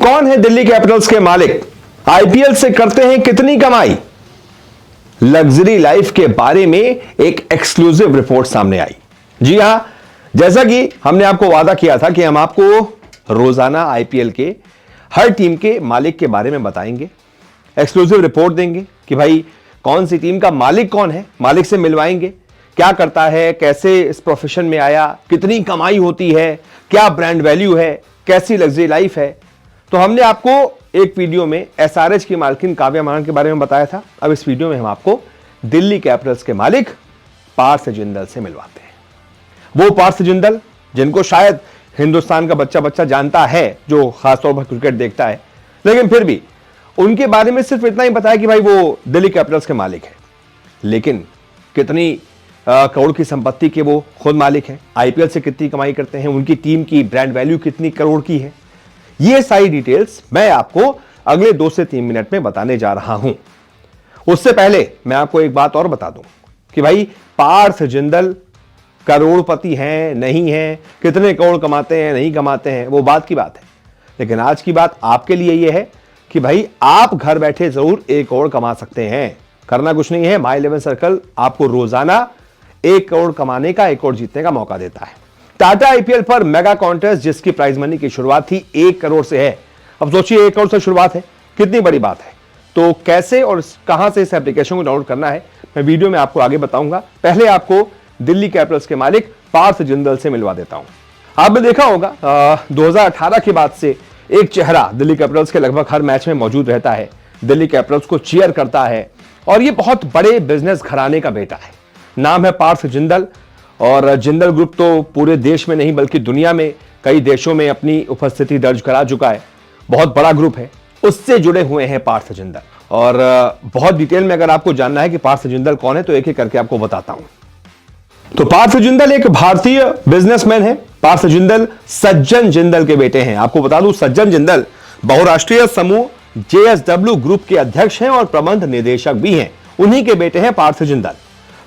कौन है दिल्ली कैपिटल्स के मालिक, आईपीएल से करते हैं कितनी कमाई, लग्जरी लाइफ के बारे में एक एक्सक्लूसिव रिपोर्ट सामने आई। जी हां, जैसा कि हमने आपको वादा किया था कि हम आपको रोजाना आईपीएल के हर टीम के मालिक के बारे में बताएंगे, एक्सक्लूसिव रिपोर्ट देंगे कि भाई कौन सी टीम का मालिक कौन है, मालिक से मिलवाएंगे, क्या करता है, कैसे इस प्रोफेशन में आया, कितनी कमाई होती है, क्या ब्रांड वैल्यू है, कैसी लग्जरी लाइफ है। तो हमने आपको एक वीडियो में एसआरएच की मालकिन काव्या मानन के बारे में बताया था। अब इस वीडियो में हम आपको दिल्ली कैपिटल्स के मालिक पार्थ जिंदल से मिलवाते हैं। वो पार्थ जिंदल जिनको शायद हिंदुस्तान का बच्चा बच्चा जानता है, जो खासतौर पर क्रिकेट देखता है, लेकिन फिर भी उनके बारे में सिर्फ इतना ही बताया कि भाई वो दिल्ली कैपिटल्स के मालिक है। लेकिन कितनी करोड़ की संपत्ति के वो खुद मालिक हैं, आईपीएल से कितनी कमाई करते हैं, उनकी टीम की ब्रांड वैल्यू कितनी करोड़ की है, ये सारी डिटेल्स मैं आपको अगले 2 से 3 मिनट में बताने जा रहा हूं। उससे पहले मैं आपको एक बात और बता दूं कि भाई पार्थ जिंदल करोड़पति हैं नहीं हैं, कितने करोड़ कमाते हैं नहीं कमाते हैं, वो बात की बात है। लेकिन आज की बात आपके लिए यह है कि भाई आप घर बैठे जरूर 1 करोड़ कमा सकते हैं। करना कुछ नहीं है, माई 11 सर्कल आपको रोजाना 1 करोड़ कमाने का, 1 करोड़ जीतने का मौका देता है। टाटा आईपीएल पर मेगा कॉन्टेस्ट जिसकी प्राइज मनी की शुरुआत थी 1 करोड़ से है। अब सोचिए 1 करोड़ से शुरुआत है, कितनी बड़ी बात है। तो कैसे और कहां से इस एप्लीकेशन को डाउनलोड करना है मैं वीडियो में आपको आगे बताऊंगा। पहले आपको दिल्ली कैपिटल्स के मालिक पार्थ जिंदल से मिलवा देता हूं। आपने देखा होगा 2018 के बाद से एक चेहरा दिल्ली कैपिटल्स के लगभग हर मैच में मौजूद रहता है, दिल्ली कैपिटल्स को चीयर करता है, और ये बहुत बड़े बिजनेस घराने का बेटा है। नाम है पार्थ जिंदल, और जिंदल ग्रुप तो पूरे देश में नहीं बल्कि दुनिया में कई देशों में अपनी उपस्थिति दर्ज करा चुका है। बहुत बड़ा ग्रुप है, उससे जुड़े हुए हैं पार्थ जिंदल। और बहुत डिटेल में अगर आपको जानना है कि पार्थ जिंदल कौन है तो एक एक करके आपको बताता हूं। तो पार्थ जिंदल एक भारतीय बिजनेसमैन है। पार्थ जिंदल सज्जन जिंदल के बेटे हैं। आपको बता दूं, सज्जन जिंदल बहुराष्ट्रीय समूह जेएसडब्ल्यू ग्रुप के अध्यक्ष हैं और प्रबंध निदेशक भी हैं। उन्हीं के बेटे हैं पार्थ जिंदल।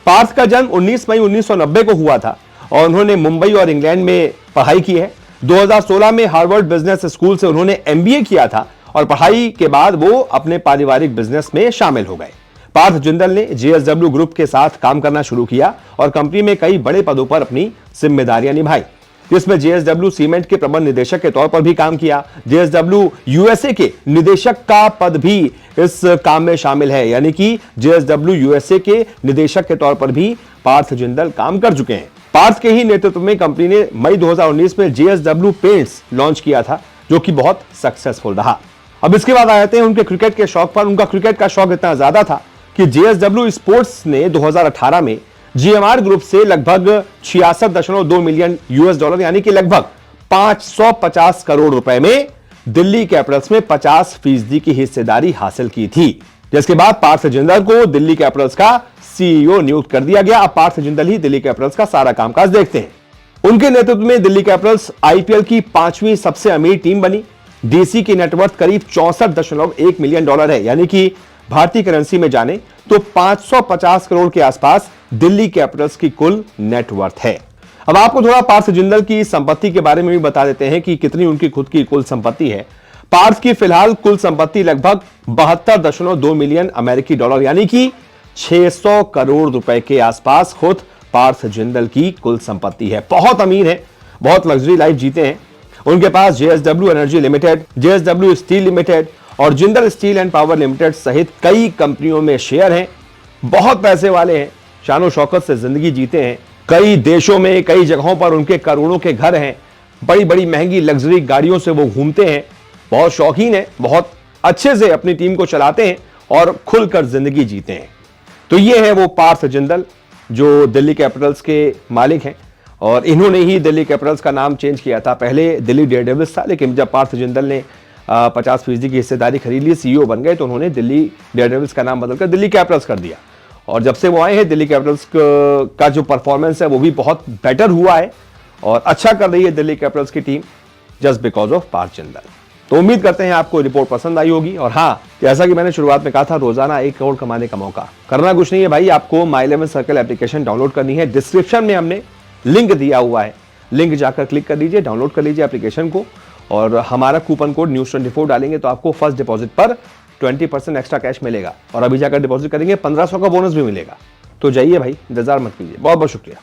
पार्थ का जन्म 19 मई 1990 को हुआ था और उन्होंने मुंबई और इंग्लैंड में पढ़ाई की है। 2016 में हार्वर्ड बिजनेस स्कूल से उन्होंने एमबीए किया था और पढ़ाई के बाद वो अपने पारिवारिक बिजनेस में शामिल हो गए। पार्थ जिंदल ने जेएसडब्ल्यू ग्रुप के साथ काम करना शुरू किया और कंपनी में कई बड़े पदों पर अपनी जिम्मेदारियां निभाई, जिसमें जेएसडब्ल्यू सीमेंट के प्रबंध निदेशक के तौर पर भी काम किया। जेएसडब्ल्यू यूएसए के निदेशक का पद भी इस काम में शामिल है, यानी कि जेएसडब्ल्यू यूएसए के निदेशक के तौर पर भी पार्थ जिंदल काम कर चुके हैं। पार्थ के ही नेतृत्व में कंपनी ने मई 2019 में जेएसडब्ल्यू पेंट्स लॉन्च किया था, जो कि बहुत सक्सेसफुल रहा। अब इसके बाद आ जाते हैं उनके क्रिकेट के शौक पर। उनका क्रिकेट का शौक इतना ज्यादा था कि जेएसडब्ल्यू स्पोर्ट्स ने 2018 में जीएमआर ग्रुप से लगभग 66.2 मिलियन यूएस डॉलर यानी कि लगभग 550 करोड़ रुपए में दिल्ली कैपिटल्स में 50% की हिस्सेदारी हासिल की थी, जिसके बाद पार्थ जिंदल को दिल्ली कैपिटल्स का सीईओ नियुक्त कर दिया गया। अब पार्थ जिंदल ही दिल्ली कैपिटल्स का सारा कामकाज देखते हैं। उनके नेतृत्व में दिल्ली कैपिटल्स आईपीएल की 5वीं सबसे अमीर टीम बनी। डीसी की नेटवर्थ करीब 64.1 मिलियन डॉलर है, यानी कि भारतीय करेंसी में जाने तो 550 करोड़ के आसपास दिल्ली कैपिटल्स की कुल नेटवर्थ है। अब आपको थोड़ा पार्थ जिंदल की संपत्ति के बारे में भी बता देते हैं कि कितनी उनकी खुद की कुल संपत्ति है। पार्थ की फिलहाल कुल संपत्ति लगभग 72.2 मिलियन अमेरिकी डॉलर यानी कि 600 करोड़ रुपए के आसपास खुद पार्थ जिंदल की कुल संपत्ति है। बहुत अमीर है, बहुत लग्जरी लाइफ जीते हैं। उनके पास JSW energy limited, JSW steel limited और Jindal steel and power limited सहित कई कंपनियों में शेयर हैं। बहुत पैसे वाले हैं, शानो शौकत से जिंदगी जीते हैं। कई देशों में कई जगहों पर उनके करोड़ों के घर हैं। बड़ी बड़ी महंगी लग्जरी गाड़ियों से वो घूमते हैं। बहुत शौकीन है, बहुत अच्छे से अपनी टीम को चलाते हैं और खुलकर जिंदगी जीते हैं। तो ये है वो पार्थ जिंदल जो दिल्ली कैपिटल्स के मालिक हैं, और इन्होंने ही दिल्ली कैपिटल्स का नाम चेंज किया था। पहले दिल्ली डेयरडेविल्स था, लेकिन जब पार्थ जिंदल ने 50% की हिस्सेदारी खरीद ली, सीईओ बन गए, तो उन्होंने दिल्ली डेयरडेविल्स का नाम बदलकर दिल्ली कैपिटल्स कर दिया। और जब से वो आए हैं, दिल्ली कैपिटल्स का जो परफॉर्मेंस है वो भी बहुत बेटर हुआ है और अच्छा कर रही है दिल्ली कैपिटल्स की team, just because of Parth Jindal. तो उम्मीद करते हैं आपको रिपोर्ट पसंद आई होगी। और हाँ, जैसा कि मैंने शुरुआत में कहा था, रोजाना 1 करोड़ कमाने का मौका। करना कुछ नहीं है भाई, आपको माई 11 सर्कल एप्लीकेशन डाउनलोड करनी है। डिस्क्रिप्शन में हमने लिंक दिया हुआ है, लिंक जाकर क्लिक कर लीजिए, डाउनलोड कर लीजिए एप्लीकेशन को और हमारा कूपन कोड News24 डालेंगे तो आपको फर्स्ट डिपॉजिट पर 20% एक्स्ट्रा कैश मिलेगा और अभी जाकर डिपॉजिट करेंगे 1500 का बोनस भी मिलेगा। तो जाइए भाई, इंतजार मत कीजिए। बहुत बहुत शुक्रिया।